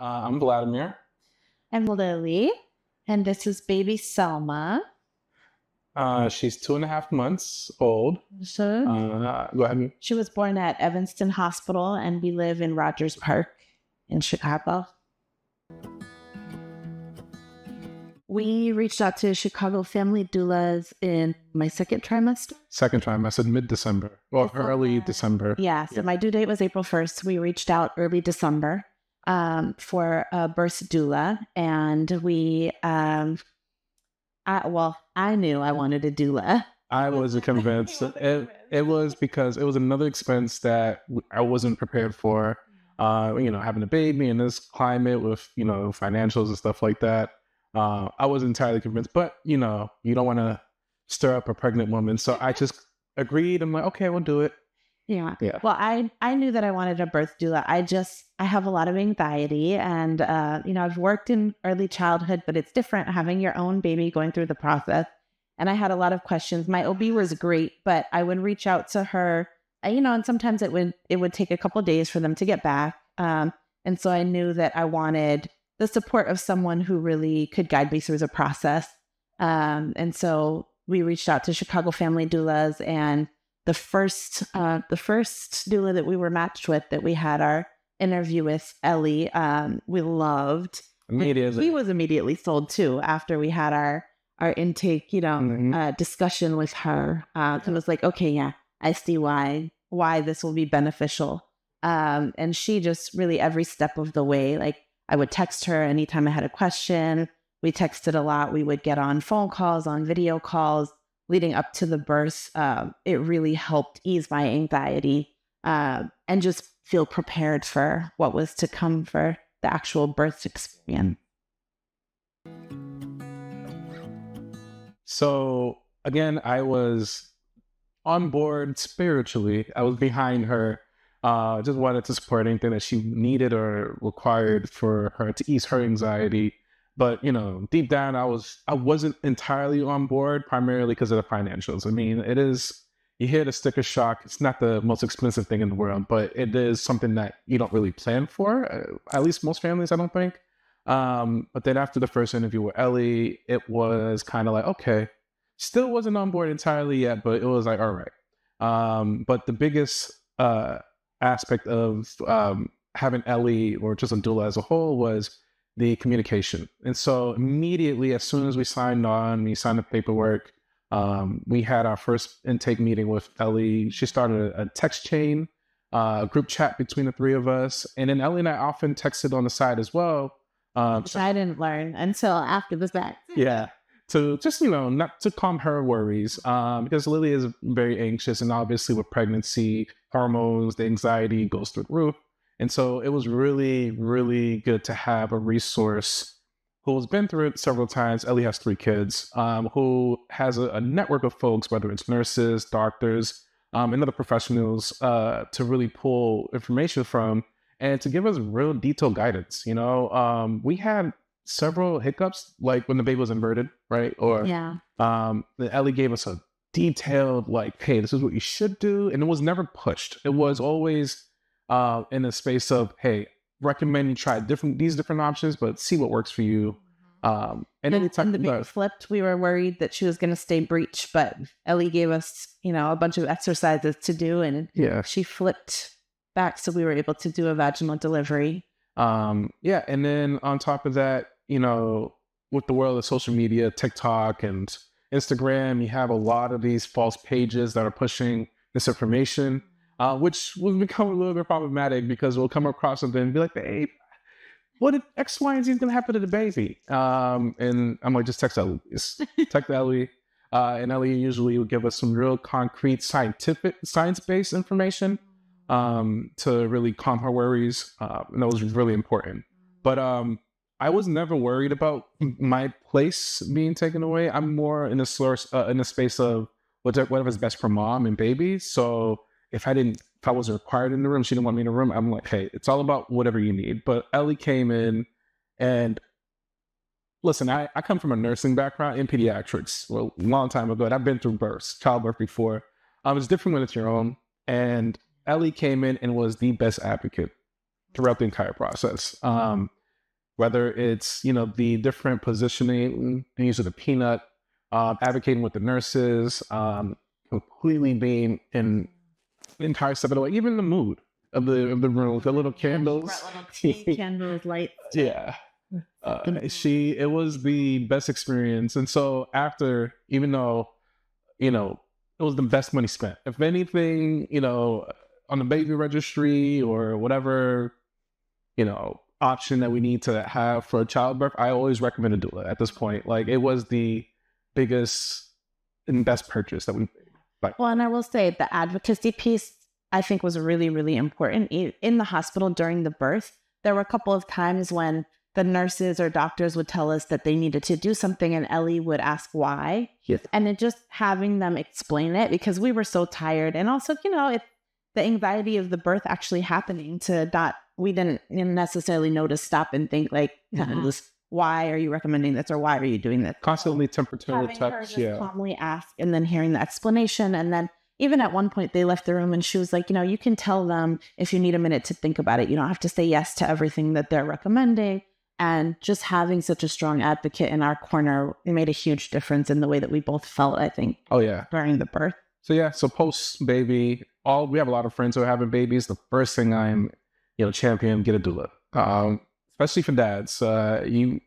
I'm Vladimir. I'm Lilly, and this is baby Selma. She's 2.5 months old. So Go ahead. she was born at Evanston Hospital, and we live in Rogers Park in Chicago. We reached out to Chicago Family Doulas in my second trimester. Second trimester, mid-December. Well, early December. Yeah, so my due date was April 1st. We reached out early December for a birth doula, and we, I knew I wanted a doula. I wasn't convinced. It was because it was another expense that I wasn't prepared for. Having a baby in this climate with, financials and stuff like that. I wasn't entirely convinced, but you don't want to stir up a pregnant woman. So I just agreed. I'm like, okay, we'll do it. Yeah. Well, I knew that I wanted a birth doula. I have a lot of anxiety and, I've worked in early childhood, but it's different having your own baby going through the process. And I had a lot of questions. My OB was great, but I would reach out to her, and sometimes it would take a couple of days for them to get back. And so I knew that I wanted the support of someone who really could guide me through the process. And so we reached out to Chicago Family Doulas, and the first doula that we were matched with, that we had our interview with, Ellie, we loved. Immediately. He was immediately sold too after we had our intake, discussion with her. So it was like, okay, yeah, I see why this will be beneficial. And she just really, every step of the way, like, I would text her anytime I had a question. We texted a lot. We would get on phone calls, on video calls leading up to the birth. It really helped ease my anxiety and just feel prepared for what was to come for the actual birth experience. So again, I was on board spiritually. I was behind her. Just wanted to support anything that she needed or required for her to ease her anxiety. But, deep down, I wasn't entirely on board, primarily because of the financials. I mean, you hear the sticker shock. It's not the most expensive thing in the world, but it is something that you don't really plan for, at least most families, I don't think. But then after the first interview with Ellie, it was kind of like, okay, still wasn't on board entirely yet, but it was like, all right. But the biggest aspect of having Ellie, or just a doula as a whole, was the communication. And so immediately, as soon as we signed the paperwork, we had our first intake meeting with Ellie. She started a text chain, a group chat between the three of us. And then Ellie and I often texted on the side as well. Which I didn't learn until after the fact. Yeah. To just, not to calm her worries, because Lily is very anxious, and obviously with pregnancy, hormones, the anxiety goes through the roof. And so it was really, really good to have a resource who's been through it several times. Ellie has 3 kids, who has a network of folks, whether it's nurses, doctors, and other professionals, to really pull information from and to give us real detailed guidance. We had several hiccups, like when the baby was inverted, right? Or Ellie gave us a detailed, like, hey, this is what you should do. And it was never pushed. It was always in a space of, hey, recommend you try these different options, but see what works for you. And anytime the baby flipped, we were worried that she was going to stay breech, but Ellie gave us, a bunch of exercises to do, and she flipped back, so we were able to do a vaginal delivery. And then on top of that, with the world of social media, TikTok and Instagram, you have a lot of these false pages that are pushing misinformation, which will become a little bit problematic, because we'll come across something and be like, hey, what did X, Y, and Z is going to happen to the baby? And I'm like, just text Ellie. Text Ellie. And Ellie usually would give us some real concrete science-based information to really calm her worries. And that was really important. But I was never worried about my place being taken away. I'm more in a space of whatever's best for mom and baby. So if I wasn't required in the room, she didn't want me in the room, I'm like, hey, it's all about whatever you need. But Ellie came in, and listen, I come from a nursing background in pediatrics, a long time ago, and I've been through childbirth before. It's different when it's your own. And Ellie came in and was the best advocate throughout the entire process. whether it's, the different positioning, the use of the peanut, advocating with the nurses, completely being in the entire step of the way, even the mood of the room, the little candles. Candles, lights. Yeah. It was the best experience. And so after, even though, it was the best money spent, if anything, on the baby registry or whatever, option that we need to have for a childbirth, I always recommend a doula at this point. Like, it was the biggest and best purchase that we made. Well, and I will say the advocacy piece, I think, was really, really important. In the hospital during the birth, there were a couple of times when the nurses or doctors would tell us that they needed to do something, and Ellie would ask why. Yes. And it just having them explain it, because we were so tired. And also, the anxiety of the birth actually happening we didn't necessarily know to stop and think like, why are you recommending this, or why are you doing this? Constantly temperature touch. Calmly ask, and then hearing the explanation. And then even at one point they left the room and she was like, you can tell them if you need a minute to think about it. You don't have to say yes to everything that they're recommending. And just having such a strong advocate in our corner, it made a huge difference in the way that we both felt, I think. Oh, yeah. During the birth. So post baby, we have a lot of friends who are having babies. The first thing I'm, champion, get a doula. Especially for dads. You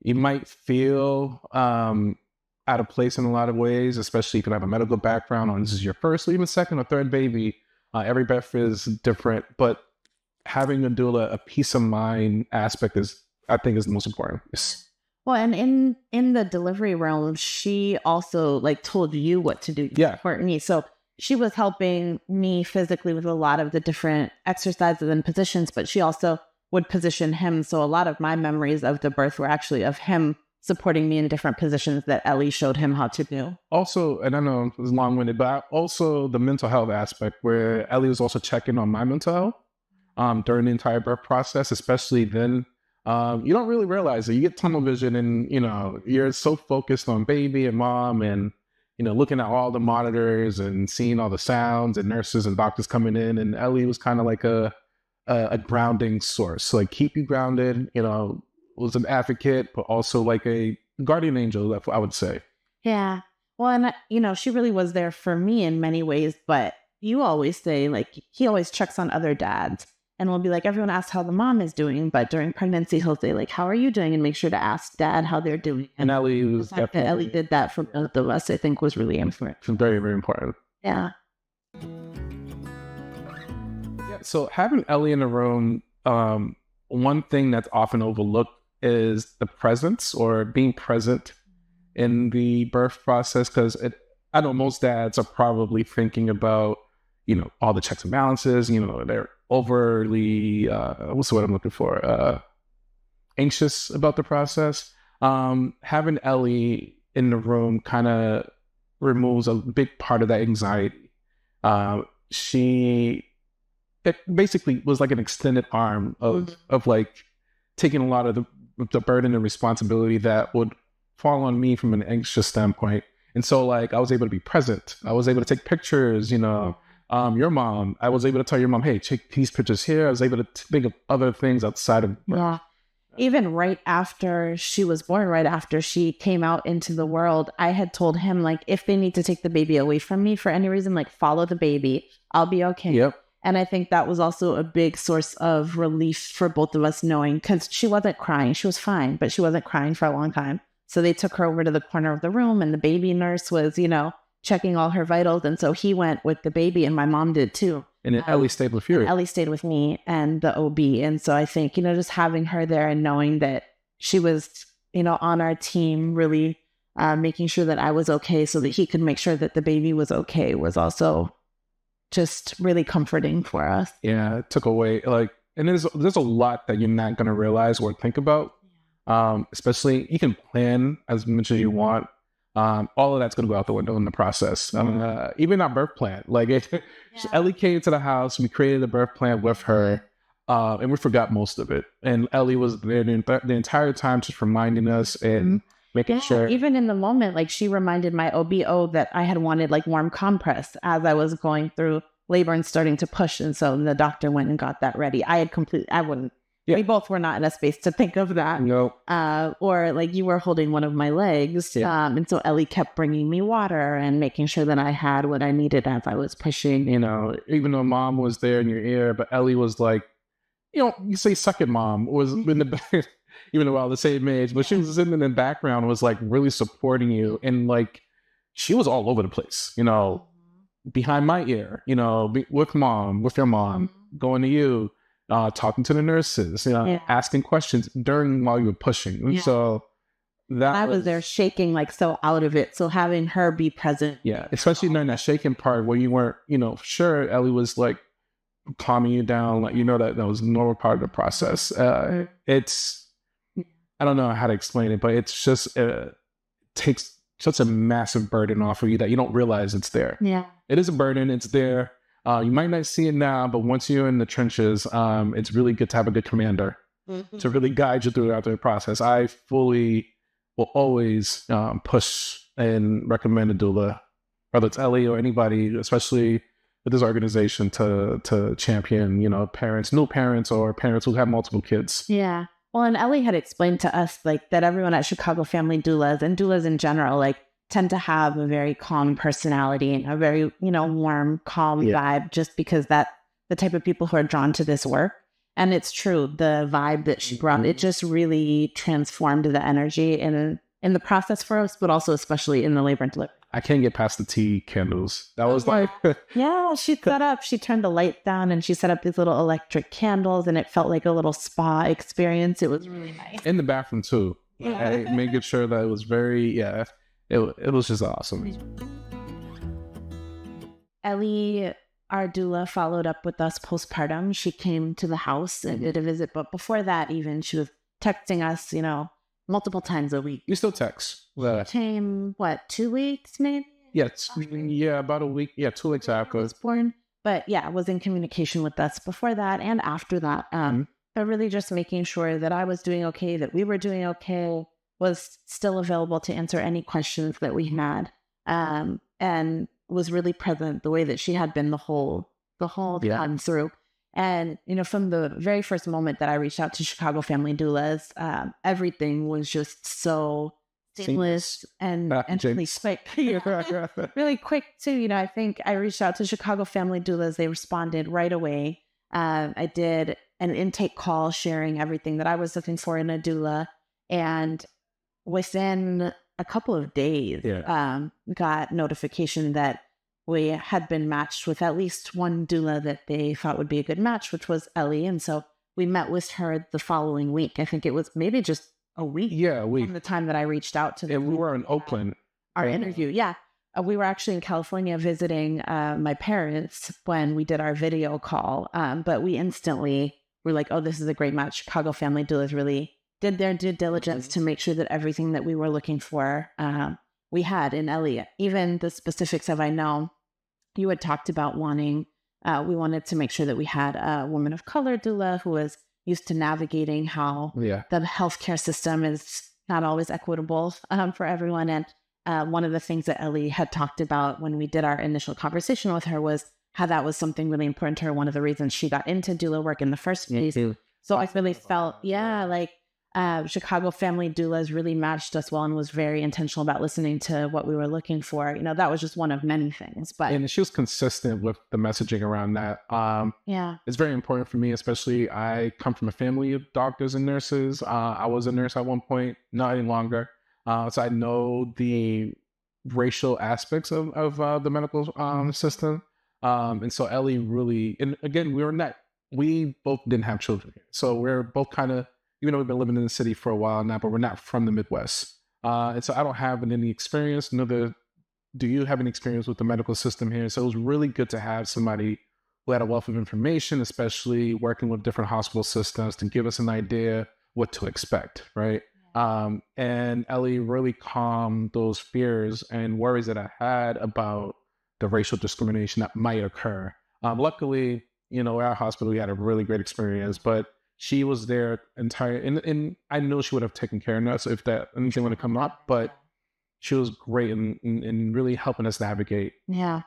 might feel out of place in a lot of ways, especially if you have a medical background or this is your first or even second or third baby. Every birth is different, but having a doula, a peace of mind aspect I think is the most important. Well, and in the delivery room, she also told you what to do for me. So she was helping me physically with a lot of the different exercises and positions, but she also would position him. So a lot of my memories of the birth were actually of him supporting me in different positions that Ellie showed him how to do. Also, and I know it was long-winded, but also the mental health aspect where Ellie was also checking on my mental health during the entire birth process, especially then. You don't really realize it. You get tunnel vision and, you're so focused on baby and mom and, looking at all the monitors and seeing all the sounds and nurses and doctors coming in. And Ellie was kind of like a grounding source, keep you grounded, was an advocate, but also like a guardian angel, I would say. Yeah. Well, and, she really was there for me in many ways, but you always say, he always checks on other dads. And we'll be like, everyone asks how the mom is doing, but during pregnancy, he'll say, how are you doing? And make sure to ask dad how they're doing. And Ellie was definitely... Ellie did that for both of us, I think, was really important. Very, very important. Yeah. So having Ellie in the room, one thing that's often overlooked is the presence or being present in the birth process. Because I know most dads are probably thinking about, all the checks and balances, they're overly, what's the word I'm looking for? Anxious about the process. Having Ellie in the room kind of removes a big part of that anxiety. It basically was like an extended arm of taking a lot of the burden and responsibility that would fall on me from an anxious standpoint. And so I was able to be present. I was able to take pictures, your mom, I was able to tell your mom, hey, take these pictures here. I was able to think of other things outside of birth. Yeah. Even right after she was born, right after she came out into the world, I had told him, if they need to take the baby away from me for any reason, follow the baby. I'll be okay. Yep. And I think that was also a big source of relief for both of us, knowing, because she wasn't crying. She was fine, but she wasn't crying for a long time. So they took her over to the corner of the room, and the baby nurse was, checking all her vitals. And so he went with the baby, and my mom did too. And then Ellie stayed with you. Ellie stayed with me and the OB. And so I think, just having her there and knowing that she was, on our team, really making sure that I was okay so that he could make sure that the baby was okay was also just really comforting for us. Yeah, it took away, and there's a lot that you're not going to realize or think about. Especially, you can plan as much as you want. All of that's going to go out the window in the process. Even our birth plan, Ellie came to the house, we created a birth plan with her, and we forgot most of it. And Ellie was there the entire time, just reminding us and making sure. Even in the moment, she reminded my OBO that I had wanted warm compress as I was going through labor and starting to push. And so the doctor went and got that ready. I wouldn't We both were not in a space to think of that. No. Or like you were holding one of my legs. And so Ellie kept bringing me water and making sure that I had what I needed as I was pushing. You know, even though mom was there in your ear, but Ellie was like, you know, you say second mom was in the back, even though we're all the same age, but she was sitting in the background, was like really supporting you. And like, she was all over the place, you know, behind my ear, you know, with mom, with your mom, going to you, talking to the nurses, you know, asking questions while you were pushing. And so I was there shaking, like so out of it. So having her be present. Yeah. Especially during that shaking part where you weren't, you know, sure, Ellie was like calming you down. Like, you know, that was a normal part of the process. It's, I don't know how to explain it, but it's just, takes such a massive burden off of you that you don't realize it's there. Yeah. It is a burden. It's there. You might not see it now, but once you're in the trenches, it's really good to have a good commander to really guide you throughout the process. I fully will always push and recommend a doula, whether it's Ellie or anybody, especially with this organization, to champion, you know, parents, new parents or parents who have multiple kids. Yeah. Well, and Ellie had explained to us like that everyone at Chicago Family Doulas and doulas in general, like tend to have a very calm personality and a very, you know, warm, calm vibe, just because that's the type of people who are drawn to this work. And it's true. The vibe that she brought, it just really transformed the energy in the process for us, but also especially in the labor and delivery. I can't get past the tea candles. That was like... she turned the light down and she set up these little electric candles and it felt like a little spa experience. It was really nice. In the bathroom too. Making sure that it was very, it was just awesome. Ellie, our doula, followed up with us postpartum. She came to the house and did a visit, but before that even, she was texting us, you know, multiple times a week. You still text? Came, 2 weeks maybe? About a week. 2 weeks after. I was born. But was in communication with us before that and after that. But really just making sure that I was doing okay, that we were doing okay, was still available to answer any questions that we had. And was really present the way that she had been the whole time through. And, you know, from the very first moment that I reached out to Chicago Family Doulas, everything was just so seamless and really quick. Really quick, too. You know, I think I reached out to Chicago Family Doulas. They responded right away. I did an intake call sharing everything that I was looking for in a doula. And within a couple of days, got notification that we had been matched with at least one doula that they thought would be a good match, which was Ellie. And so we met with her the following week. I think it was maybe just a week. From the time that I reached out to them. And we were in Oakland. Our interview. We were actually in California visiting my parents when we did our video call. But we instantly were like, oh, this is a great match. Chicago Family Doulas really did their due diligence to make sure that everything that we were looking for, we had in Ellie. Even the specifics of, I know you had talked about we wanted to make sure that we had a woman of color doula who was used to navigating how the healthcare system is not always equitable for everyone. And one of the things that Ellie had talked about when we did our initial conversation with her was how that was something really important to her. One of the reasons she got into doula work in the first place. So I really felt, Chicago Family Doulas really matched us well and was very intentional about listening to what we were looking for. You know, that was just one of many things. And she was consistent with the messaging around that. It's very important for me, especially I come from a family of doctors and nurses. I was a nurse at one point, not any longer. So I know the racial aspects of the medical system. And so Ellie really, and again, we both didn't have children here. So we're both kind of, even though we've been living in the city for a while now, but we're not from the Midwest. And so I don't have any experience, neither do you have any experience with the medical system here. So it was really good to have somebody who had a wealth of information, especially working with different hospital systems, to give us an idea what to expect, right? And Ellie really calmed those fears and worries that I had about the racial discrimination that might occur. Luckily, you know, at our hospital, we had a really great experience, but she was there and I know she would have taken care of us if that anything would have come up, but she was great in really helping us navigate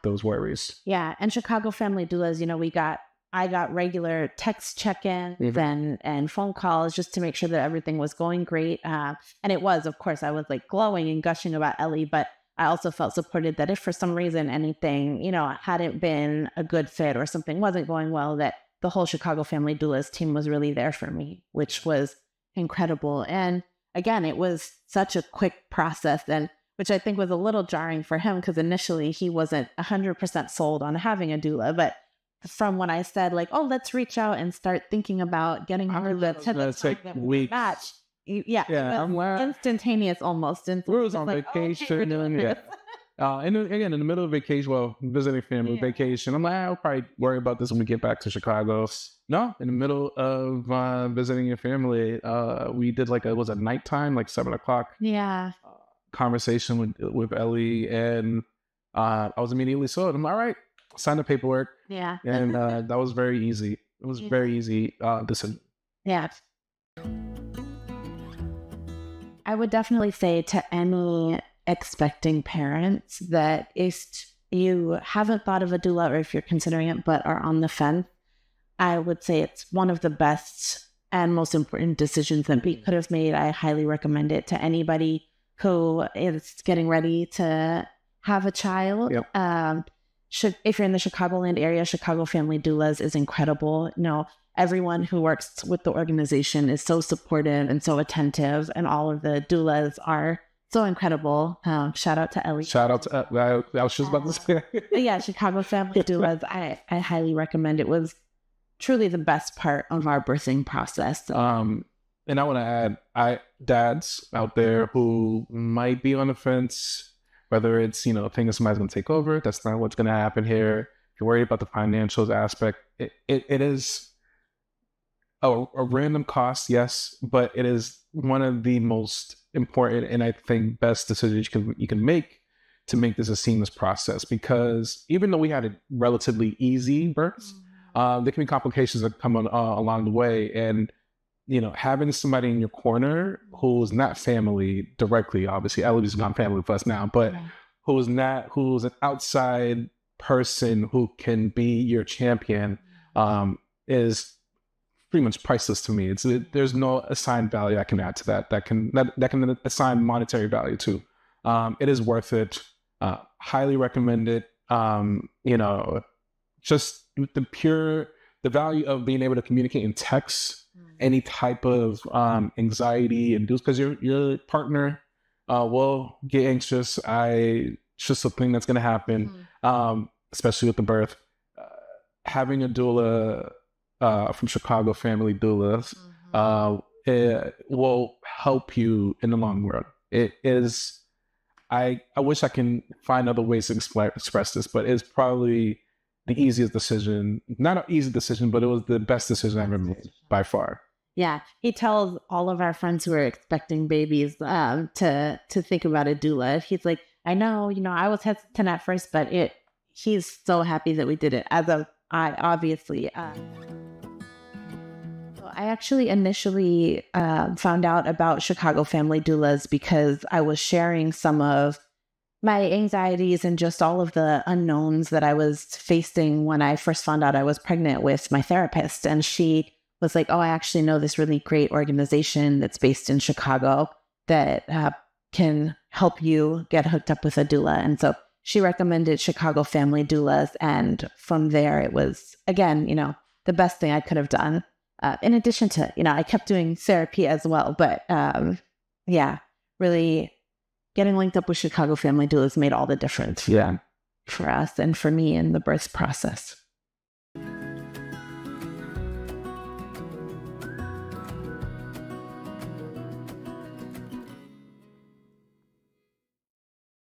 those worries. Yeah. And Chicago Family Doulas, you know, we got I got regular text check-ins and phone calls just to make sure that everything was going great. And it was, of course, I was like glowing and gushing about Ellie, but I also felt supported that if for some reason anything, hadn't been a good fit or something wasn't going well, that the whole Chicago Family Doulas team was really there for me, which was incredible. And again, it was such a quick process, and which I think was a little jarring for him because initially he wasn't 100% sold on having a doula, but from when I said like, oh, let's reach out and start thinking about getting her to the take weeks. match. I'm like, instantaneous almost. And we was on vacation. And again, in the middle of vacation, visiting family vacation, I'm like, I'll probably worry about this when we get back to Chicago. No, in the middle of visiting your family, we did it was a nighttime, like 7:00. Yeah. Conversation with Ellie, and I was immediately sold. I'm all right. Signed the paperwork. Yeah. And that was very easy. It was very easy decision. Yeah. I would definitely say to any expecting parents that if you haven't thought of a doula or if you're considering it but are on the fence, I would say it's one of the best and most important decisions that we could have made. I highly recommend it to anybody who is getting ready to have a child. Yep. If you're in the Chicagoland area, Chicago Family Doulas is incredible. Everyone who works with the organization is so supportive and so attentive, and all of the doulas are so incredible. Shout out to Ellie. Shout out to I was just about to say. Yeah, Chicago Family Doulas. I highly recommend. It was truly the best part of our birthing process. And I want to add, dads out there who might be on the fence, whether it's, thinking somebody's going to take over. That's not what's going to happen here. If you're worried about the financials aspect, it is a random cost, yes, but it is one of the most important and I think best decisions you can make to make this a seamless process. Because even though we had a relatively easy birth, there can be complications that come along the way. And having somebody in your corner who's not family directly, obviously Ellie's not family with us now, but who's an outside person who can be your champion, is pretty much priceless to me. There's no assigned value I can add to that can assign monetary value to. It is worth it. Highly recommend it. Just the value of being able to communicate in text, any type of anxiety and because your partner will get anxious. It's just a thing that's going to happen, especially with the birth. Having a doula from Chicago Family Doulas it will help you in the long run. It is. I wish I can find other ways to express this, but it's probably the easiest decision. Not an easy decision, but it was the best decision I ever made by far. Yeah, he tells all of our friends who are expecting babies to think about a doula. He's like, I know, I was hesitant at first, but he's so happy that we did it. I obviously. I actually initially found out about Chicago Family Doulas because I was sharing some of my anxieties and just all of the unknowns that I was facing when I first found out I was pregnant with my therapist. And she was like, oh, I actually know this really great organization that's based in Chicago that can help you get hooked up with a doula. And so she recommended Chicago Family Doulas. And from there, it was, again, the best thing I could have done. In addition to, I kept doing therapy as well. But really getting linked up with Chicago Family Doulas made all the difference for us and for me in the birth process.